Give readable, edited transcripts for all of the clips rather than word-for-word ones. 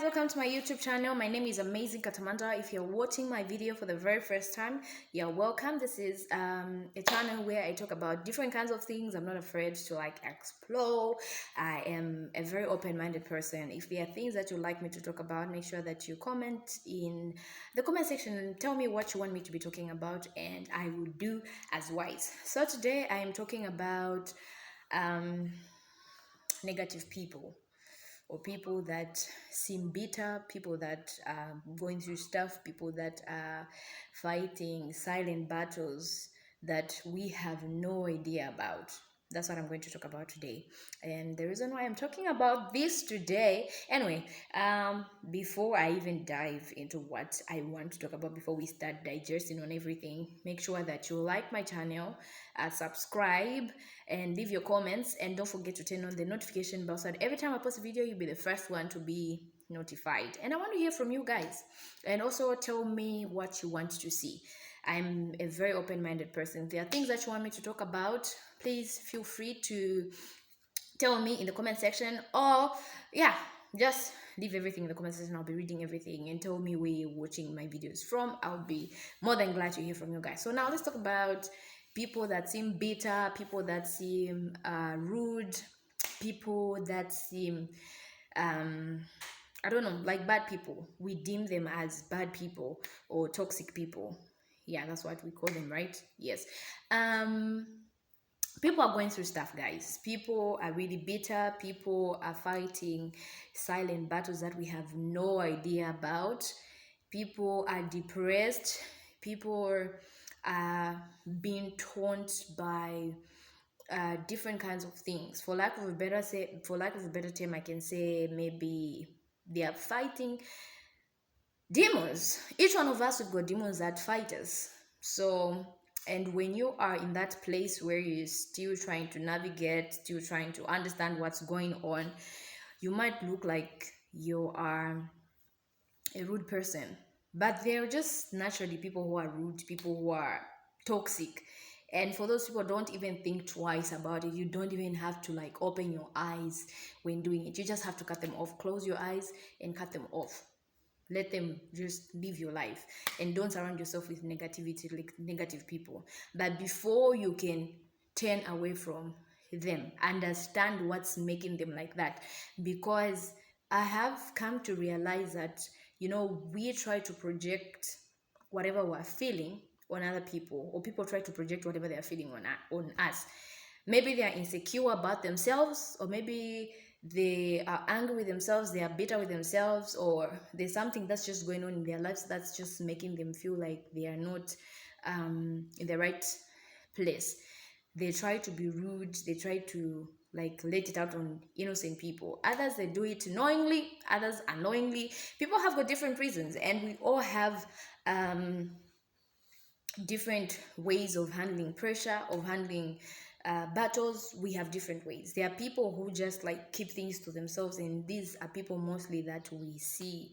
welcome to my YouTube channel. My name is Amazing Katamanda. If you're watching my video for the very first time, you're welcome. This is a channel where I talk about different kinds of things. I'm not afraid to explore. I am a very open-minded person. If there are things that you'd like me to talk about, make sure that you comment in the comment section and tell me what you want me to be talking about, and I will do as wise. So today I am talking about negative people, or people that seem bitter, people that are going through stuff, people that are fighting silent battles that we have no idea about. That's what I'm going to talk about today. And the reason why I'm talking about this today, anyway, before I even dive into what I want to talk about, before we start digesting on everything, make sure that you like my channel, subscribe, and leave your comments, and don't forget to turn on the notification bell so that every time I post a video, you'll be the first one to be notified. And I want to hear from you guys, and also tell me what you want to see. I'm a very open-minded person. If there are things that you want me to talk about, please feel free to tell me in the comment section, or just leave everything in the comment section. I'll be reading everything, and tell me where you're watching my videos from. I'll be more than glad to hear from you guys. So now let's talk about people that seem bitter, people that seem rude, people that seem I don't know, like bad people. We deem them as bad people or toxic people. Yeah, that's what we call them, right? Yes. People are going through stuff, guys. People are really bitter. People are fighting silent battles that we have no idea about. People are depressed. People are being taunted by different kinds of things. For lack of a better term, I can say maybe they are fighting demons. Each one of us, we've got demons that fight us. So, and when you are in that place where you're still trying to navigate, still trying to understand what's going on, you might look like you are a rude person, but they're just naturally people who are rude, people who are toxic. And for those people, don't even think twice about it. You don't even have to open your eyes when doing it. You just have to cut them off. Close your eyes and cut them off. Let them just live your life, and don't surround yourself with negativity, like negative people. But before you can turn away from them, understand what's making them like that. Because I have come to realize that we try to project whatever we're feeling on other people, or people try to project whatever they're feeling on us. Maybe they are insecure about themselves, or maybe they are angry with themselves, they are bitter with themselves, or there's something that's just going on in their lives that's just making them feel like they are not in the right place. They try to be rude, they try to let it out on innocent people. Others, they do it knowingly, others unknowingly. People have got different reasons, and we all have different ways of handling pressure, of handling battles. We have different ways. There are people who just keep things to themselves, and these are people mostly that we see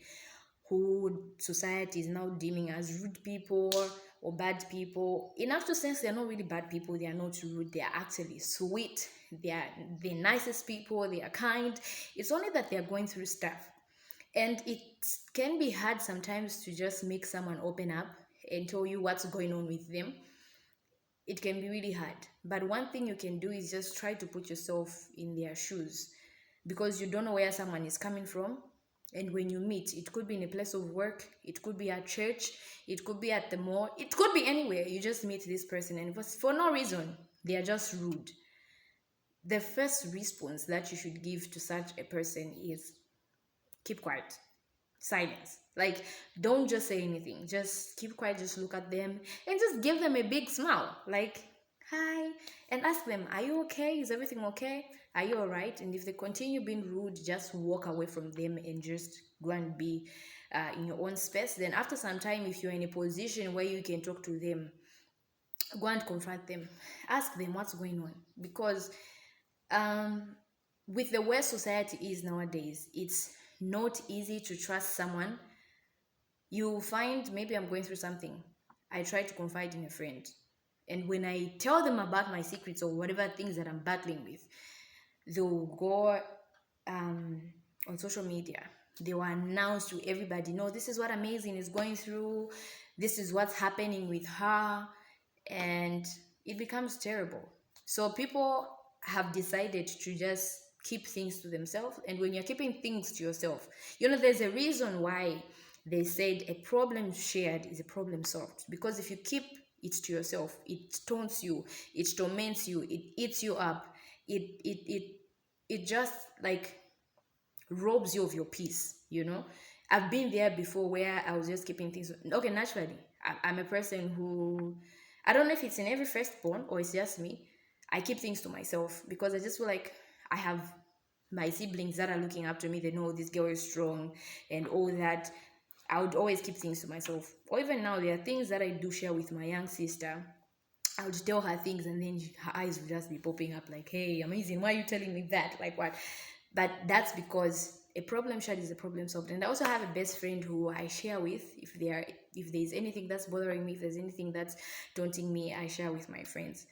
who society is now deeming as rude people or bad people. In actual sense, they're not really bad people. They are not rude. They are actually sweet. They are the nicest people. They are kind. It's only that they are going through stuff, and it can be hard sometimes to just make someone open up and tell you what's going on with them. It can be really hard. But one thing you can do is just try to put yourself in their shoes, because you don't know where someone is coming from. And when you meet, it could be in a place of work, it could be at church, it could be at the mall, it could be anywhere. You just meet this person, and for no reason, they are just rude. The first response that you should give to such a person is keep quiet. Silence. Don't just say anything, just keep quiet, just look at them and just give them a big smile, hi, and ask them, are you okay? Is everything okay? Are you all right? And if they continue being rude, just walk away from them and just go and be in your own space. Then after some time, if you're in a position where you can talk to them, go and confront them, ask them what's going on. Because with the way society is nowadays, it's not easy to trust someone. You find, maybe I'm going through something, I try to confide in a friend, and when I tell them about my secrets or whatever things that I'm battling with, they'll go on social media They will announce to everybody, no, this is what Amazing is going through, this is what's happening with her, and it becomes terrible. So people have decided to just keep things to themselves. And when you're keeping things to yourself, there's a reason why they said a problem shared is a problem solved. Because if you keep it to yourself, it taunts you, it torments you, it eats you up, it just like robs you of your peace. I've been there before where I was just keeping things. Okay, naturally, I'm a person who, I don't know if it's in every firstborn or it's just me. I keep things to myself because I just feel like I have my siblings that are looking up to me. They know this girl is strong and all that. I would always keep things to myself. Or even now, there are things that I do share with my young sister. I would tell her things and then her eyes would just be popping up like, hey, Amazing, why are you telling me that? Like what? But that's because a problem shared is a problem solved. And I also have a best friend who I share with if there's anything that's bothering me, if there's anything that's daunting me, I share with my friends.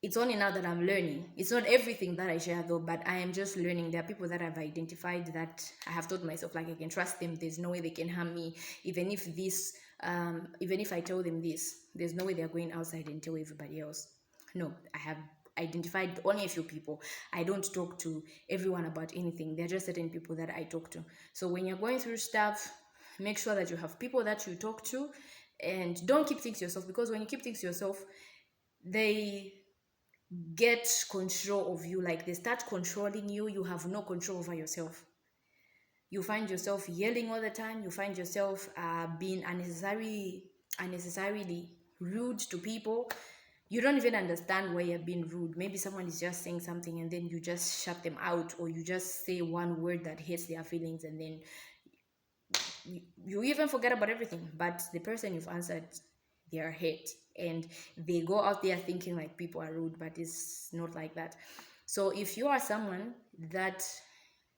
It's only now that I'm learning. It's not everything that I share though, but I am just learning. There are people that I've identified that I have told myself like I can trust them. There's no way they can harm me. Even if I tell them this, there's no way they're going outside and tell everybody else. No, I have identified only a few people. I don't talk to everyone about anything. There are just certain people that I talk to. So when you're going through stuff, make sure that you have people that you talk to, and don't keep things to yourself, because when you keep things to yourself, they get control of you. Like they start controlling you. You have no control over yourself. You find yourself yelling all the time. You find yourself being unnecessarily rude to people. You don't even understand why you're being rude. Maybe someone is just saying something and then you just shut them out, or you just say one word that hurts their feelings, and then you even forget about everything. But the person you've answered, they are hate, and they go out there thinking like people are rude, but it's not like that. So if you are someone that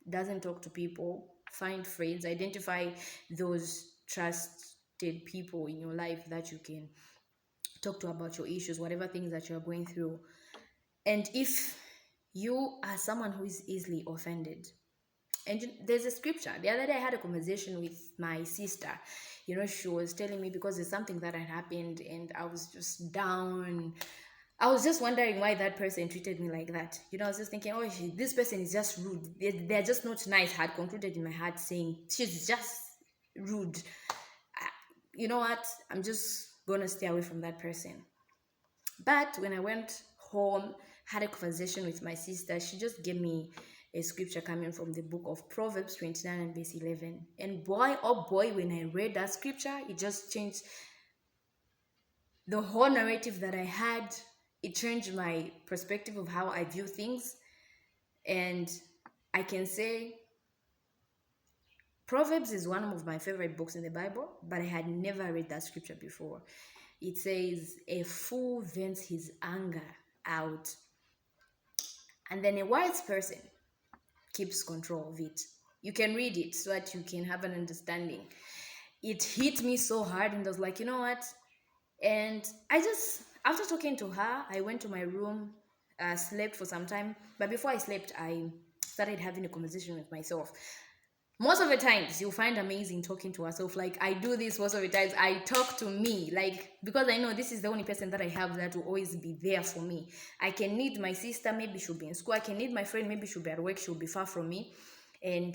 doesn't talk to people, find friends, identify those trusted people in your life that you can talk to about your issues, whatever things that you're going through. And if you are someone who is easily offended, and there's a scripture. The other day I had a conversation with my sister. She was telling me because there's something that had happened and I was just down. I was just wondering why that person treated me like that. I was just thinking, oh, this person is just rude. They're just not nice. I had concluded in my heart saying, she's just rude. You know what? I'm just going to stay away from that person. But when I went home, had a conversation with my sister, she just gave me a scripture coming from the book of Proverbs 29 and verse 11. And boy, oh boy, when I read that scripture, it just changed the whole narrative that I had. It changed my perspective of how I view things. And I can say Proverbs is one of my favorite books in the Bible, but I had never read that scripture before. It says, a fool vents his anger out, and then a wise person keeps control of it. You can read it so that you can have an understanding. It hit me so hard, and I was like, you know what? And after talking to her, I went to my room, slept for some time. But before I slept, I started having a conversation with myself. Most of the times you'll find Amazing talking to herself. Like I do this most of the times. I talk to me, like, because I know this is the only person that I have that will always be there for me. I can need my sister, maybe she'll be in school. I can need my friend, maybe she'll be at work, she'll be far from me. And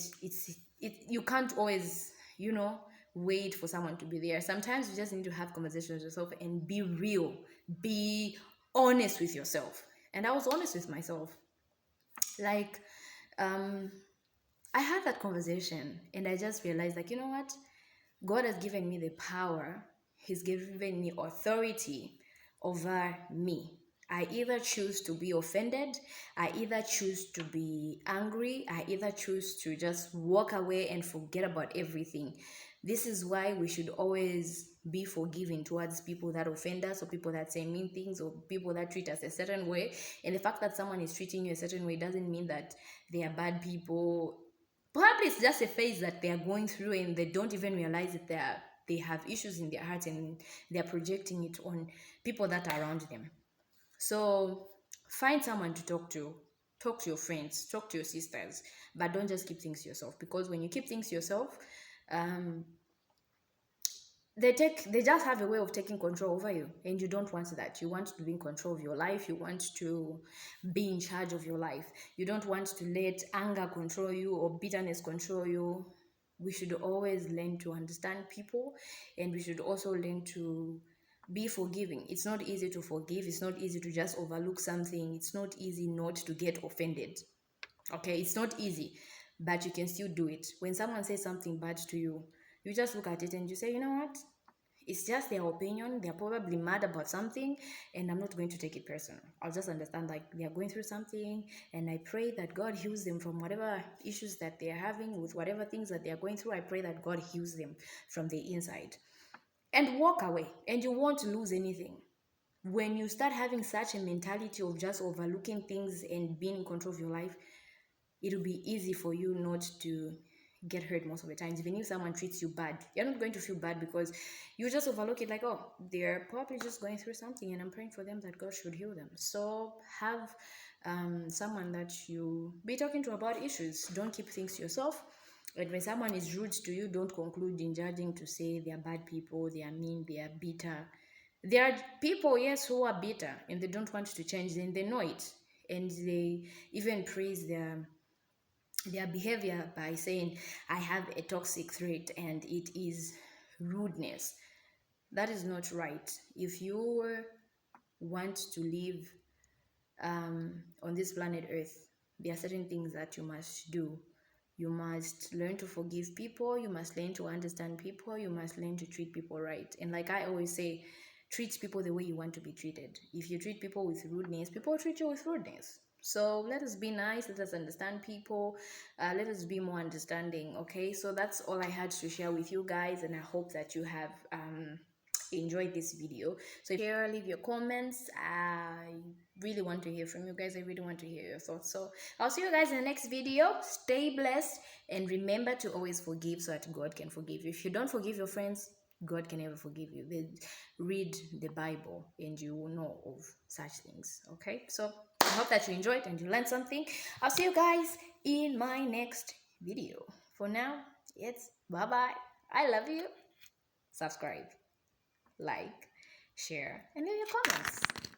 you can't always, wait for someone to be there. Sometimes you just need to have conversations with yourself and be real, be honest with yourself. And I was honest with myself. Like, I had that conversation and I just realized, like, you know what? God has given me the power, He's given me authority over me. I either choose to be offended, I either choose to be angry, I either choose to just walk away and forget about everything. This is why we should always be forgiving towards people that offend us, or people that say mean things, or people that treat us a certain way. And the fact that someone is treating you a certain way doesn't mean that they are bad people. Probably it's just a phase that they are going through and they don't even realize that they have issues in their heart and they're projecting it on people that are around them. So find someone to talk to. talk to your friends, talk to your sisters, but don't just keep things to yourself, because when you keep things to yourself, um, they just have a way of taking control over you, and you don't want that. You want to be in control of your life. You want to be in charge of your life. You don't want to let anger control you or bitterness control you. We should always learn to understand people, and we should also learn to be forgiving. It's not easy to forgive. It's not easy to just overlook something. It's not easy not to get offended. Okay, it's not easy, but you can still do it. When someone says something bad to you, you just look at it and you say, you know what, it's just their opinion. They're probably mad about something, and I'm not going to take it personal. I'll just understand, like, they're going through something, and I pray that God heals them from whatever issues that they're having, with whatever things that they're going through. I pray that God heals them from the inside, and walk away, and you won't lose anything. When you start having such a mentality of just overlooking things and being in control of your life, it'll be easy for you not to get hurt most of the times. Even if someone treats you bad, you're not going to feel bad, because you just overlook it, like, oh, they're probably just going through something, and I'm praying for them that God should heal them. So have someone that you be talking to about issues. Don't keep things to yourself. And when someone is rude to you, don't conclude in judging to say they are bad people, they are mean, they are bitter. There are people, yes, who are bitter and they don't want to change, and they know it, and they even praise their behavior by saying, I have a toxic trait and it is rudeness. That is not right. If you want to live on this planet Earth, there are certain things that you must do. You must learn to forgive people. You must learn to understand people. You must learn to treat people right. And like I always say, treat people the way you want to be treated. If you treat people with rudeness, people treat you with rudeness. So let us be nice. Let us understand people. Let us be more understanding. Okay. So that's all I had to share with you guys, and I hope that you have enjoyed this video. So share, leave your comments. I really want to hear from you guys. I really want to hear your thoughts. So I'll see you guys in the next video. Stay blessed, and remember to always forgive so that God can forgive you. If you don't forgive your friends, God can never forgive you. Read the Bible and you will know of such things. Okay, so I hope that you enjoyed and you learned something. I'll see you guys in my next video. For now, it's bye bye. I love you. Subscribe, like, share, and leave your comments.